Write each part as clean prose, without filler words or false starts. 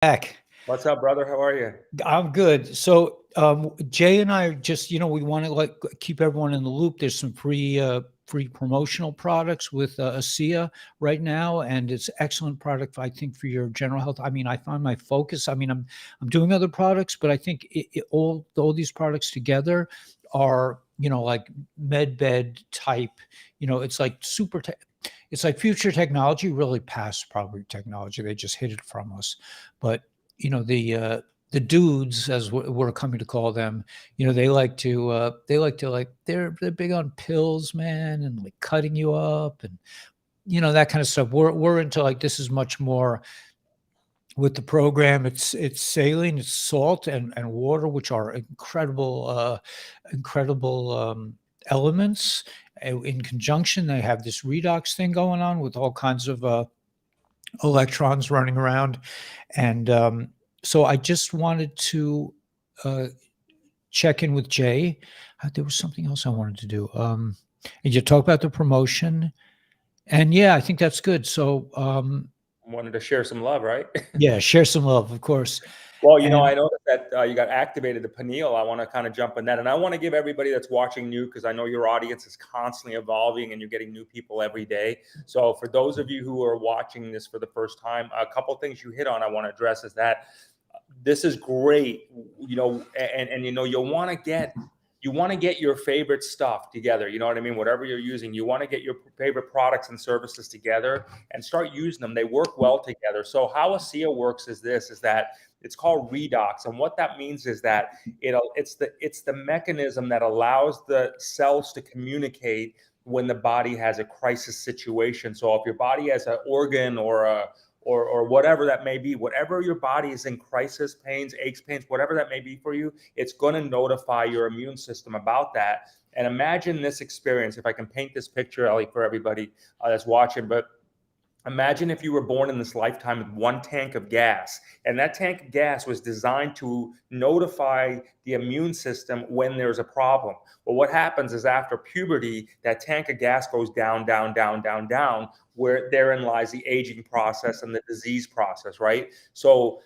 Back. What's up, brother? How are you? I'm good. So Jay and I are just, we want to like keep everyone in the loop. There's some free promotional products with ASEA right now, and it's excellent product, I think, for your general health. I mean, I find my focus. I mean, I'm doing other products, but I think all these products together are, like med bed type. It's like it's like future technology, really past probably technology. They just hid it from us, but the dudes, as we're coming to call them, they're big on pills, man, and like cutting you up and that kind of stuff. We're into like this is much more with the program. It's saline, it's salt and water, which are incredible elements. In conjunction, they have this redox thing going on with all kinds of electrons running around. And so I just wanted to uh, check in with Jay. There was something else I wanted to do. And you talk about the promotion. And yeah, I think that's good. So Wanted to share some love, right? yeah, share some love, of course. Well, And I noticed that you got activated the pineal. I want to kind of jump on that. And I want to give everybody that's watching new, because I know your audience is constantly evolving and you're getting new people every day. So for those of you who are watching this for the first time, a couple of things you hit on I want to address is that this is great, and you want to get your favorite stuff together. You know what I mean? Whatever you're using, you want to get your favorite products and services together and start using them. They work well together. So how ASEA works is that it's called redox. And what that means is that it's the mechanism that allows the cells to communicate when the body has a crisis situation. So if your body has an organ or whatever that may be, whatever your body is in crisis, pains, aches, pains, whatever that may be for you, it's going to notify your immune system about that. And imagine this experience, if I can paint this picture, Ellie, for everybody that's watching, but imagine if you were born in this lifetime with one tank of gas, and that tank of gas was designed to notify the immune system when there's a problem. Well, what happens is after puberty, that tank of gas goes down, down, down, down, down, where therein lies the aging process and the disease process, right? So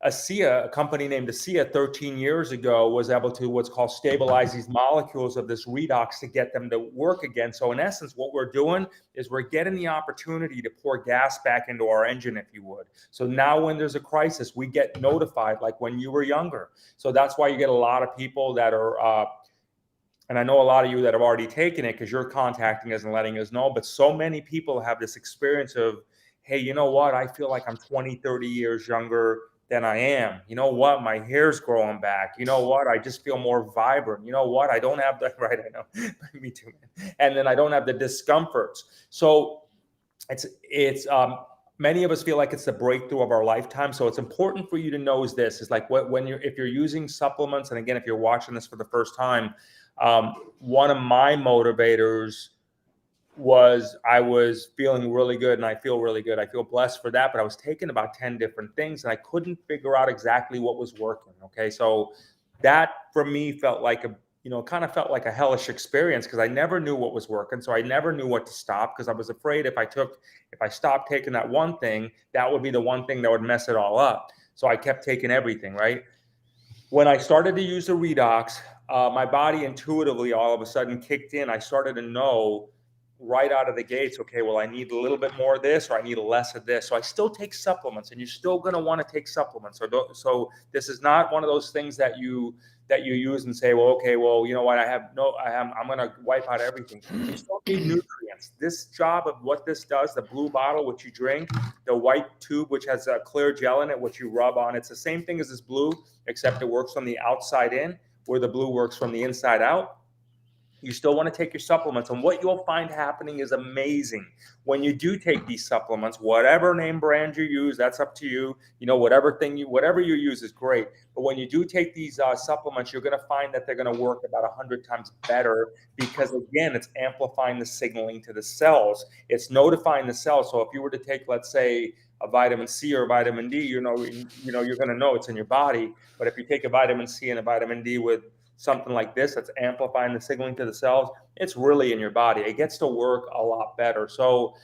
ASEA, a company named ASEA 13 years ago, was able to what's called stabilize these molecules of this redox to get them to work again. So in essence, what we're doing is we're getting the opportunity to pour gas back into our engine, if you would. So now when there's a crisis, we get notified like when you were younger. So that's why you get a lot of people that are, and I know a lot of you that have already taken it because you're contacting us and letting us know, but so many people have this experience of, hey, you know what? I feel like I'm 20, 30 years younger than I am. You know what? My hair's growing back. You know what? I just feel more vibrant. You know what? I don't have the, right, I know, me too, man. And then I don't have the discomforts. So it's many of us feel like it's the breakthrough of our lifetime. So it's important for you to know is this, is like if you're using supplements, and again, if you're watching this for the first time, one of my motivators was I was feeling really good, and I feel really good. I feel blessed for that, but I was taking about 10 different things and I couldn't figure out exactly what was working. Okay. So that for me felt like kind of felt like a hellish experience because I never knew what was working. So I never knew what to stop because I was afraid if I stopped taking that one thing, that would be the one thing that would mess it all up. So I kept taking everything, right? When I started to use the redox, my body intuitively all of a sudden kicked in. I started to know right out of the gates, okay, well, I need a little bit more of this or I need less of this. So I still take supplements, and you're still going to want to take supplements. So this is not one of those things that you use and say, well, okay, well, you know what, I'm going to wipe out everything. You still need nutrients. This job of what this does, the blue bottle, which you drink, the white tube, which has a clear gel in it, which you rub on, it's the same thing as this blue, except it works from the outside in, where the blue works from the inside out. You still want to take your supplements, and what you'll find happening is amazing. When you do take these supplements, whatever name brand you use, that's up to you. Whatever you use is great. But when you do take these supplements, you're going to find that they're going to work about 100 times better because, again, it's amplifying the signaling to the cells. It's notifying the cells. So if you were to take, let's say, a vitamin C or vitamin D, you're going to know it's in your body. But if you take a vitamin C and a vitamin D with something like this that's amplifying the signaling to the cells, it's really in your body. It gets to work a lot better. So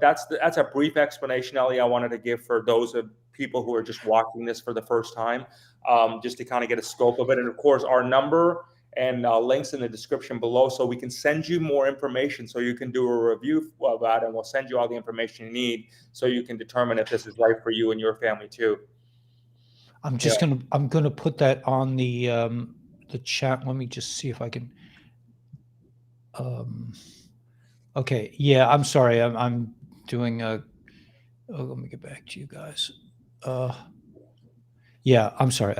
that's a brief explanation, Ellie, I wanted to give for those of people who are just watching this for the first time, just to kind of get a scope of it. And of course, our number and links in the description below, so we can send you more information so you can do a review of that, and we'll send you all the information you need so you can determine if this is right for you and your family too. I'm gonna put that on the chat. Let me just see if I can. Okay, yeah, I'm sorry. I'm doing a. Oh, let me get back to you guys. Yeah, I'm sorry.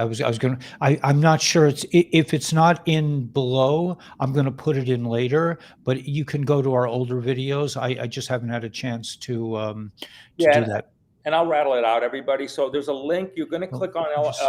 I'm not sure if it's not in below, I'm gonna put it in later, but you can go to our older videos. I just haven't had a chance to do that. And I'll rattle it out, everybody. So there's a link. You're going to click on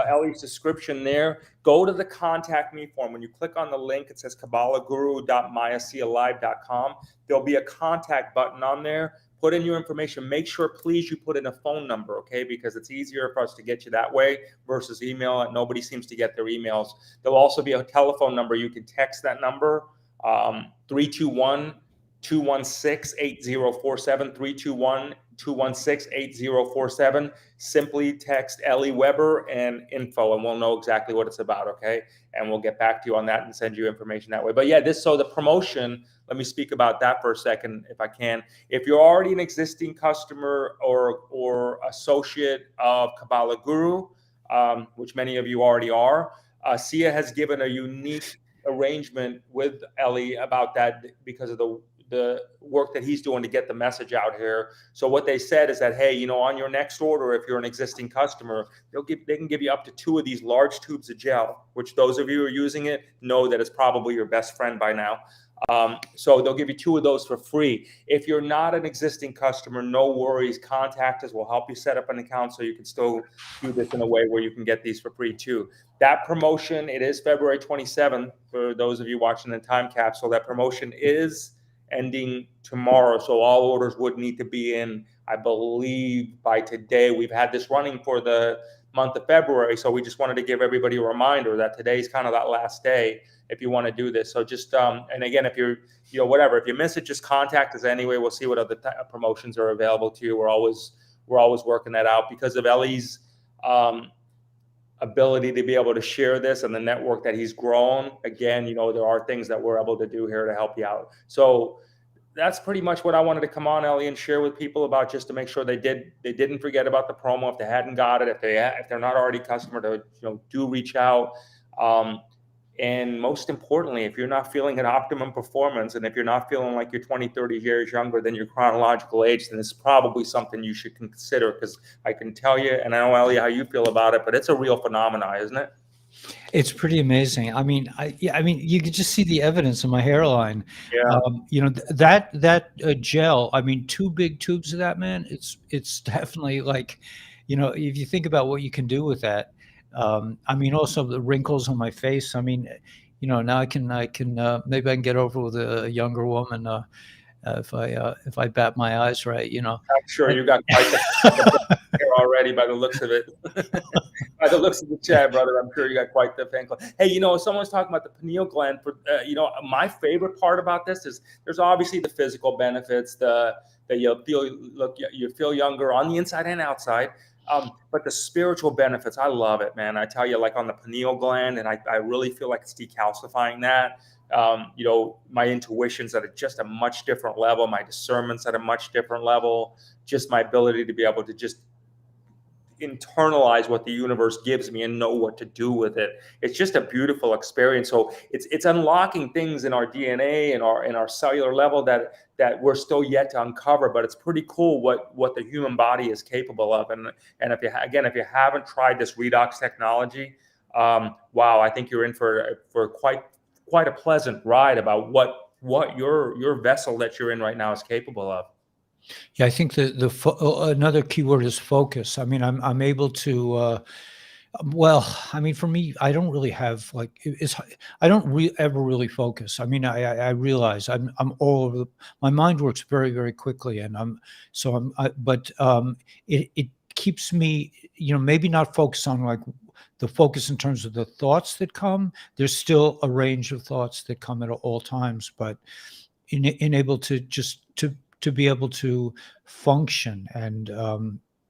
Ellie's description there. Go to the contact me form. When you click on the link, it says kabbalahguru.myasealive.com. There'll be a contact button on there. Put in your information. Make sure, please, you put in a phone number, okay? Because it's easier for us to get you that way versus email, and nobody seems to get their emails. There'll also be a telephone number. You can text that number, 321-216-8047, 321-216-8047. Simply text Ellie Weber and info, and we'll know exactly what it's about, okay? And we'll get back to you on that and send you information that way. But yeah, so the promotion, let me speak about that for a second, if I can. If you're already an existing customer or associate of Kabbalah Guru, which many of you already are, ASEA has given a unique arrangement with Ellie about that because of the work that he's doing to get the message out here. So what they said is that, hey, on your next order, if you're an existing customer, they can give you up to 2 of these large tubes of gel, which those of you who are using it know that it's probably your best friend by now. So they'll give you 2 of those for free. If you're not an existing customer, no worries. Contact us. We'll help you set up an account so you can still do this in a way where you can get these for free too. That promotion, it is February 27th for those of you watching the time capsule. That promotion is ending tomorrow. So all orders would need to be in, I believe, by today. We've had this running for the month of February. So we just wanted to give everybody a reminder that today's kind of that last day if you want to do this. So just, and again, if you're, whatever, if you miss it, just contact us anyway. We'll see what other promotions are available to you. We're always working that out because of Ellie's ability to be able to share this and the network that he's grown. Again, there are things that we're able to do here to help you out. So that's pretty much what I wanted to come on, Ellie, and share with people about, just to make sure they didn't forget about the promo if they hadn't got it, if they're not already a customer, to do reach out. And most importantly, if you're not feeling an optimum performance, and if you're not feeling like you're 20, 30 years younger than your chronological age, then it's probably something you should consider, because I can tell you, and I know, Ellie, how you feel about it, but it's a real phenomenon, isn't it? It's pretty amazing. I mean, you can just see the evidence in my hairline. Yeah. That gel, I mean, 2 big tubes of that, man, it's definitely like, if you think about what you can do with that. I mean, also the wrinkles on my face. I mean, now I can maybe I can get over with a younger woman if I bat my eyes right. I'm sure you got quite the hair already by the looks of it. By the looks of the chat, brother, I'm sure you got quite the fan club. Hey, someone's talking about the pineal gland. For my favorite part about this is there's obviously the physical benefits, that you feel younger on the inside and outside. But the spiritual benefits, I love it, man. I tell you, like on the pineal gland, and I really feel like it's decalcifying that. My intuition's at just a much different level. My discernment's at a much different level. Just my ability to be able to just internalize what the universe gives me and know what to do with it. It's just a beautiful experience. So it's unlocking things in our DNA and in our cellular level that we're still yet to uncover. But it's pretty cool what the human body is capable of. And if you haven't tried this redox technology, wow, I think you're in for quite a pleasant ride about what your vessel that you're in right now is capable of. Yeah, I think another keyword is focus. I mean, I'm able to. Well, I mean, for me, I don't really have I don't ever really focus. I mean, I realize I'm all over my mind works very, very quickly, and but it keeps me, maybe not focused on like the focus in terms of the thoughts that come. There's still a range of thoughts that come at all times, but able to just to be able to function and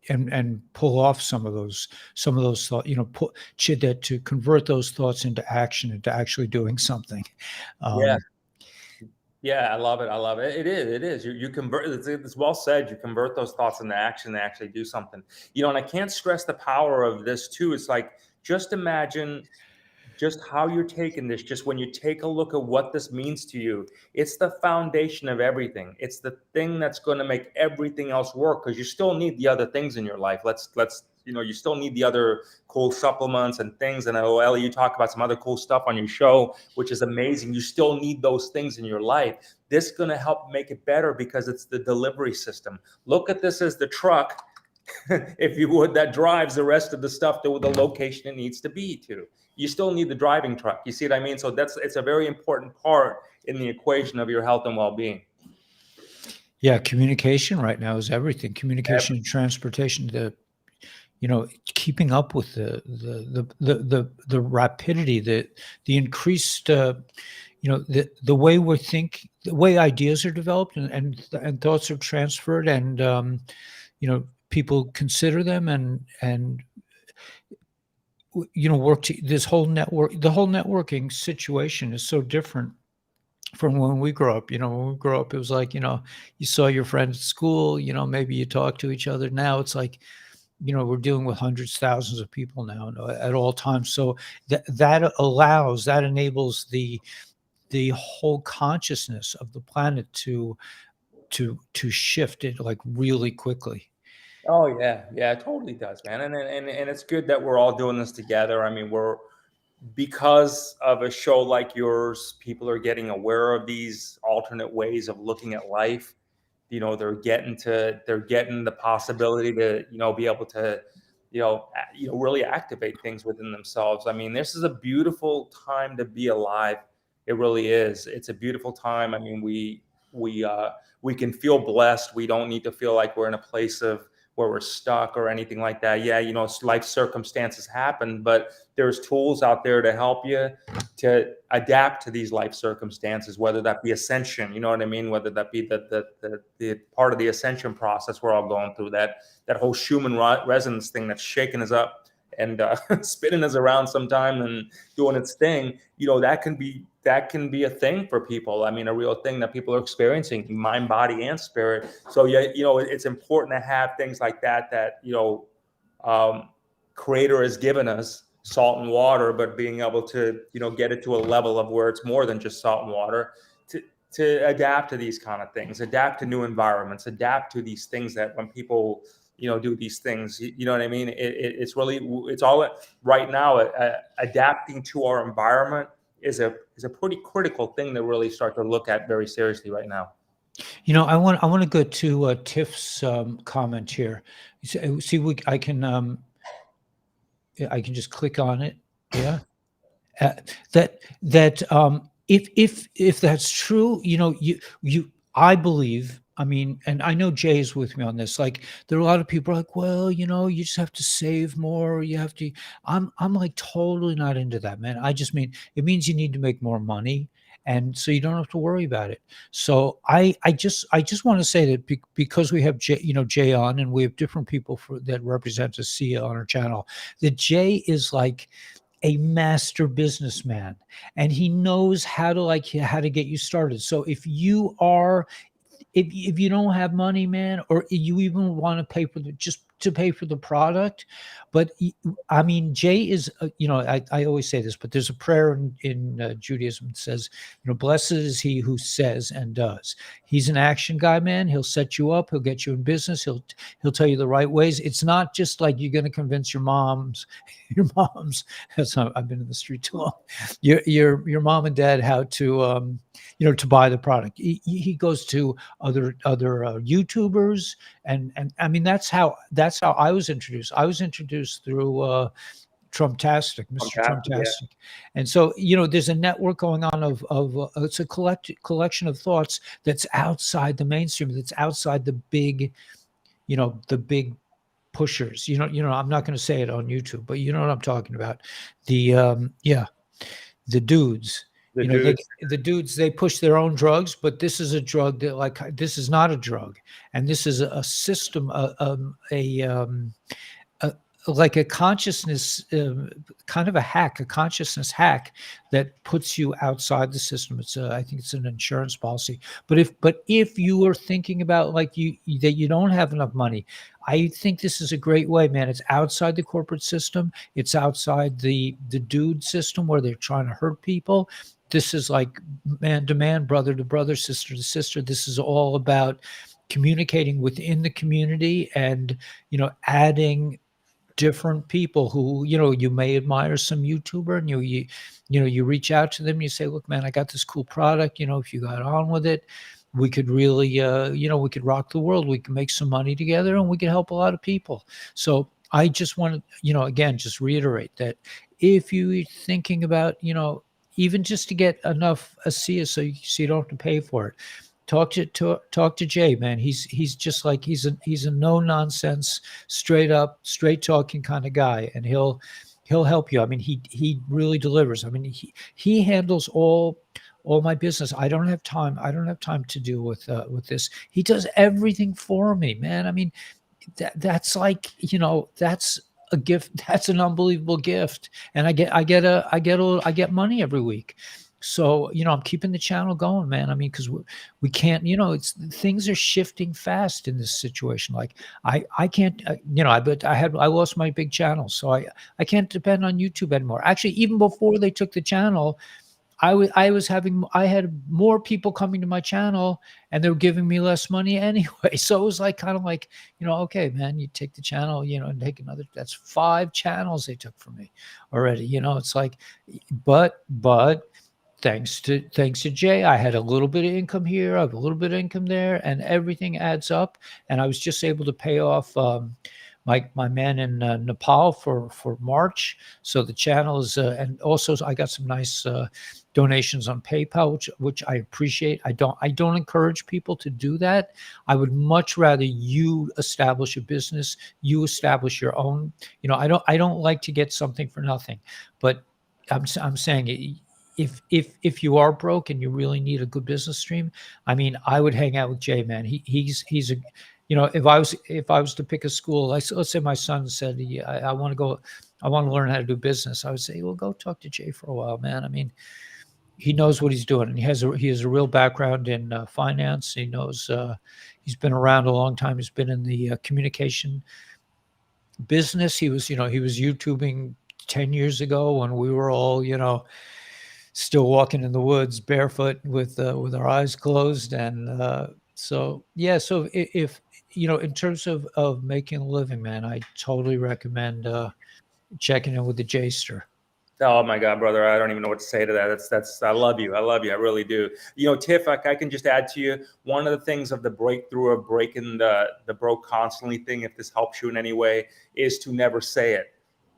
and pull off some of those thoughts, to convert those thoughts into action, into actually doing something. Yeah. Yeah, I love it. I love it. It is. It is. You convert. It's well said. You convert those thoughts into action and actually do something. And I can't stress the power of this too. It's like, just imagine just how you're taking this. Just when you take a look at what this means to you, it's the foundation of everything. It's the thing that's going to make everything else work, because you still need the other things in your life. You still need the other cool supplements and things. And I know, Ellie, you talk about some other cool stuff on your show, which is amazing. You still need those things in your life. This is going to help make it better, because it's the delivery system. Look at this as the truck, if you would, that drives the rest of the stuff to the location it needs to be to. You still need the driving truck. You see what I mean? So it's a very important part in the equation of your health and well-being. Yeah, communication right now is everything. Communication and transportation. Keeping up with the rapidity, the increased, the way the way ideas are developed and thoughts are transferred, and people consider them and work to this whole network. The whole networking situation is so different from when we grew up. When we grew up, it was like, you saw your friends at school, maybe you talked to each other. Now it's like, we're dealing with hundreds, thousands of people now at all times. So that enables the whole consciousness of the planet to shift it like really quickly. Oh yeah, it totally does, man. And it's good that we're all doing this together. I mean, because of a show like yours, people are getting aware of these alternate ways of looking at life. They're getting the possibility to, be able to, really activate things within themselves. I mean, this is a beautiful time to be alive. It really is. It's a beautiful time. I mean, we can feel blessed. We don't need to feel like we're in a place of where we're stuck or anything like that. Yeah, life circumstances happen, but there's tools out there to help you to adapt to these life circumstances, whether that be ascension, you know what I mean? Whether that be the part of the ascension process we're all going through, that whole Schumann resonance thing that's shaking us up and spinning us around sometime and doing its thing. That can be a thing for people. I mean, a real thing that people are experiencing, mind, body, and spirit. So yeah, it's important to have things like that Creator has given us, salt and water, but being able to, get it to a level of where it's more than just salt and water, to adapt to these kind of things, adapt to new environments, adapt to these things that when people, do these things, you know what I mean? It's all right now, adapting to our environment is a pretty critical thing to really start to look at very seriously right now. I want to go to Tiff's comment here. See, I can just click on it. Yeah. If that's true, I believe. I mean, and I know Jay is with me on this. Like, there are a lot of people like, well, you just have to save more. You have to. I'm like totally not into that, man. I just mean it means you need to make more money, and so you don't have to worry about it. So I just want to say that because we have Jay on, and we have different people that represent ASEA on our channel, that Jay is like a master businessman, and he knows how to get you started. So if you don't have money, man, or you even want to pay for pay for the product, but I mean, Jay is, I always say this, but there's a prayer in Judaism that says, blessed is he who says and does. He's an action guy, man. He'll set you up. He'll get you in business. He'll tell you the right ways. It's not just like you're going to convince your moms. I've been in the street too long. Your mom and dad how to to buy the product. He goes to other YouTubers, and I mean that's how I was introduced. I was introduced through Trumptastic, Mr. Trumptastic. Yeah. And so, there's a network going on of it's a collection of thoughts that's outside the mainstream, that's outside the big, the big pushers. I'm not going to say it on YouTube, but you know what I'm talking about. The dudes. The You know, dudes. the dudes, they push their own drugs, but this is a drug that, like, this is not a drug, and this is a system, a like a consciousness, kind of a hack, a consciousness hack that puts you outside the system. I think it's an insurance policy. But if you are thinking about, like, that you don't have enough money, I think this is a great way, man. It's outside the corporate system. It's outside the dude system where they're trying to hurt people. This is like man to man, brother to brother, sister to sister. This is all about communicating within the community and, adding different people who, you may admire some YouTuber, and you reach out to them, you say, look, man, I got this cool product, if you got on with it, we could really, we could rock the world, we can make some money together, and we can help a lot of people. So I just want to, again, just reiterate that if you're thinking about, even just to get enough ASEA so you don't have to pay for it, talk to Jay, man. He's just like, he's a no nonsense, straight up, straight talking kind of guy, and he'll help you. I mean, he really delivers. I mean, he handles all my business. I don't have time. I don't have time to deal with this. He does everything for me, man. I mean, that's like, that's a gift. That's an unbelievable gift. And I get money every week. So, I'm keeping the channel going, man. I mean, because we can't, things are shifting fast in this situation. Like I can't, I lost my big channel, so I can't depend on YouTube anymore. Actually, even before they took the channel, I had more people coming to my channel, and they were giving me less money anyway. So it was like, kind of like, okay, man, you take the channel, and take another. That's 5 channels they took from me already. It's like, but. Thanks to Jay, I had a little bit of income here, I have a little bit of income there, and everything adds up. And I was just able to pay off my man in Nepal for March. So the channel is, and also I got some nice donations on PayPal, which I appreciate. I don't encourage people to do that. I would much rather you establish a business, you establish your own. I don't like to get something for nothing, but I'm saying, if you are broke and you really need a good business stream, I mean, I would hang out with Jay, man. He's a, if I was to pick a school, let's say my son said, I want to learn how to do business, I would say, well, go talk to Jay for a while, man. I mean, he knows what he's doing, and he has a real background in finance. He knows, he's been around a long time. He's been in the communication business. He was YouTubing 10 years ago when we were all, still walking in the woods barefoot with our eyes closed. And so if in terms of making a living, man, I totally recommend checking in with the Jayster. Oh my God, brother, I don't even know what to say to that. That's I love you. I really do. Tiff, I can just add to you, one of the things of the breakthrough of breaking the broke constantly thing, if this helps you in any way, is to never say it.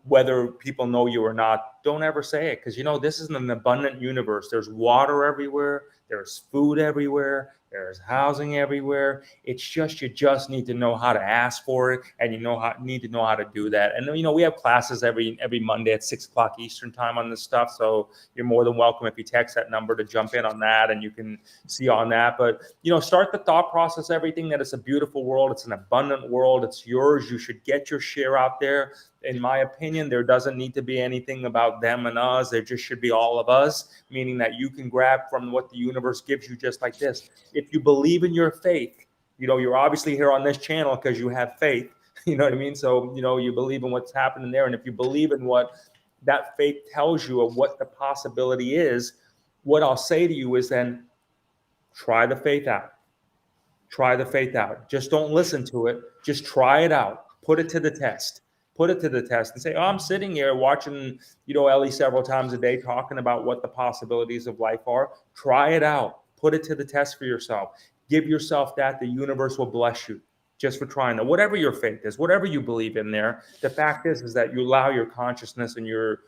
Whether people know you or not, don't ever say it, because this is an abundant universe. There's water everywhere, there's food everywhere, there's housing everywhere. It's just, you just need to know how to ask for it, and need to know how to do that. And we have classes every Monday at 6:00 Eastern time on this stuff. So you're more than welcome, if you text that number, to jump in on that, and you can see on that. But start the thought process, everything, that it's a beautiful world, it's an abundant world, it's yours. You should get your share out there. In my opinion, there doesn't need to be anything about them and us. There just should be all of us, meaning that you can grab from what the universe gives you, just like this. If you believe in your faith, you're obviously here on this channel because you have faith. You know what I mean? So, you believe in what's happening there. And if you believe in what that faith tells you of what the possibility is, what I'll say to you is, then try the faith out. Try the faith out. Just don't listen to it. Just try it out. Put it to the test. Put it to the test and say, oh, I'm sitting here watching, Ellie several times a day talking about what the possibilities of life are. Try it out. Put it to the test for yourself. Give yourself that. The universe will bless you just for trying that. Whatever your faith is, whatever you believe in there, the fact is that you allow your consciousness and your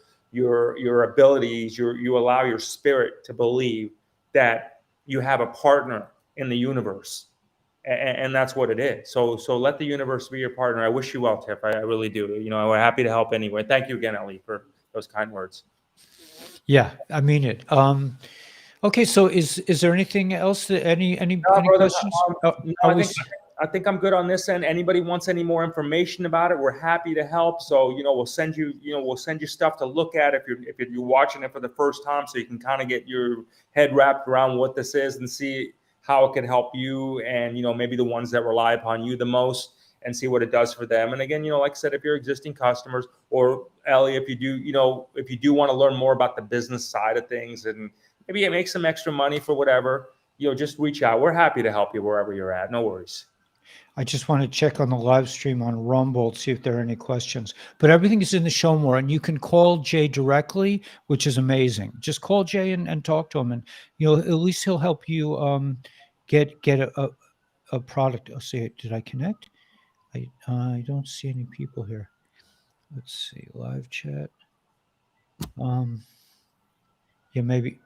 abilities, you allow your spirit to believe that you have a partner in the universe. And that's what it is. So let the universe be your partner. I wish you well, Tiff. I really do. We're happy to help anyway. Thank you again, Ellie, for those kind words. Yeah, I mean it. Okay, so is there anything else that any No, brother, questions? no, Are I we? think I think I'm good on this end. Anybody wants any more information about it, we're happy to help. So, we'll send you, we'll send you stuff to look at if you're watching it for the first time, so you can kind of get your head wrapped around what this is and see how it can help you and, maybe the ones that rely upon you the most, and see what it does for them. And again, like I said, if you're existing customers, or Ellie, if you do want to learn more about the business side of things and maybe make some extra money for whatever, just reach out. We're happy to help you wherever you're at. No worries. I just want to check on the live stream on Rumble, see if there are any questions. But everything is in the show more, and you can call Jay directly, which is amazing. Just call Jay and talk to him, and at least he'll help you get a product. I'll see. Did I connect? I don't see any people here. Let's see, live chat. Yeah, maybe.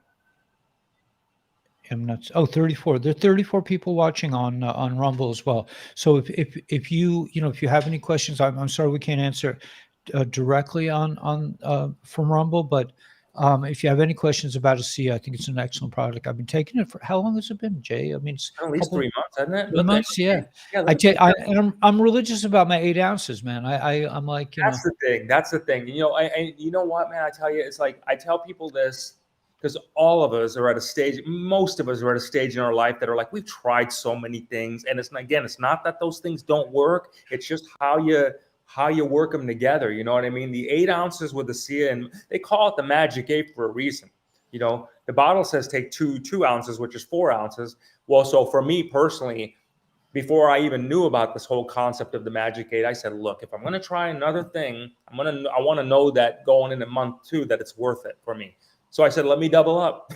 I'm not. Oh, 34. There are 34 people watching on Rumble as well. So if you if you have any questions, I'm sorry we can't answer directly on from Rumble, but if you have any questions about ASEA, I think it's an excellent product. I've been taking it for how long has it been, Jay? I mean, it's At least 3 months, hasn't it? 3 months, yeah. I'm religious about my 8 ounces, man. I'm like, That's the thing. That's the thing. You know what, man? I tell you, it's like I tell people this because all of us are at a stage. Most of us are at a stage in our life that are like, we've tried so many things, and it's not that those things don't work. It's just how you work them together. You know what I mean? The 8 ounces with the ASEA, and they call it the magic 8 for a reason. The bottle says take 2 ounces, which is 4 ounces. Well, so for me personally, before I even knew about this whole concept of the magic 8, I said, look, if I'm going to try another thing, I want to know that going into month 2 that it's worth it for me. So I said, let me double up.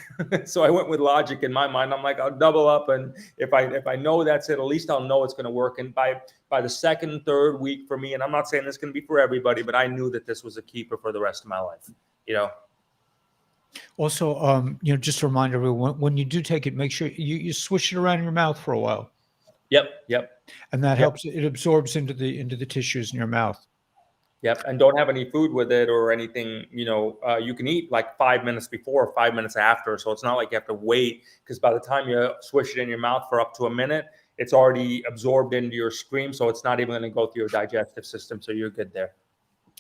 So I went with logic in my mind. I'm like, I'll double up, and if I know that's it, at least I'll know it's going to work. And by the second, third week for me, and I'm not saying this is going to be for everybody, but I knew that this was a keeper for the rest of my life. Also, just a reminder, everyone, when you do take it, make sure you swish it around in your mouth for a while. Yep. And that helps. It absorbs into the tissues in your mouth. Yep. And don't have any food with it or anything. You can eat like 5 minutes before or 5 minutes after. So it's not like you have to wait, because by the time you swish it in your mouth for up to a minute, it's already absorbed into your stream. So it's not even going to go through your digestive system. So you're good there.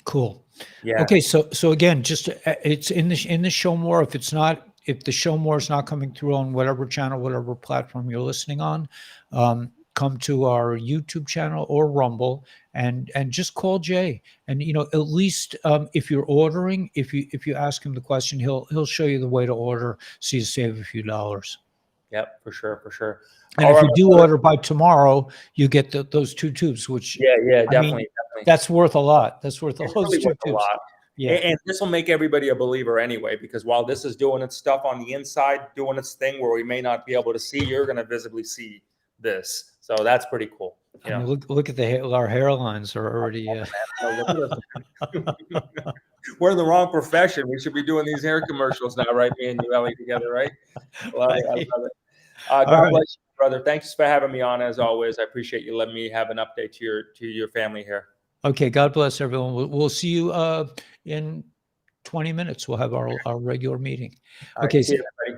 Cool. Yeah. Okay. So again, just it's in the show more. If the show more is not coming through on whatever channel, whatever platform you're listening on, come to our YouTube channel or Rumble and just call Jay. And at least if you're ordering, if you ask him the question, he'll show you the way to order, so you save a few dollars. Yep, for sure. And if you do order by tomorrow, you get those 2 tubes, which definitely. That's worth a lot. That's worth It's those really 2 worth tubes. a lot. Yeah. And this will make everybody a believer anyway, because while this is doing its stuff on the inside, doing its thing where we may not be able to see, you're going to visibly see this. So that's pretty cool. I mean, look at our hairlines are already. We're in the wrong profession. We should be doing these hair commercials now, right? Me and you, Ellie, together, right? I love it. God bless you, brother. Thanks for having me on, as always. I appreciate you letting me have an update to your family here. Okay. God bless everyone. We'll see you in 20 minutes. We'll have our regular meeting. Okay. See you, everybody.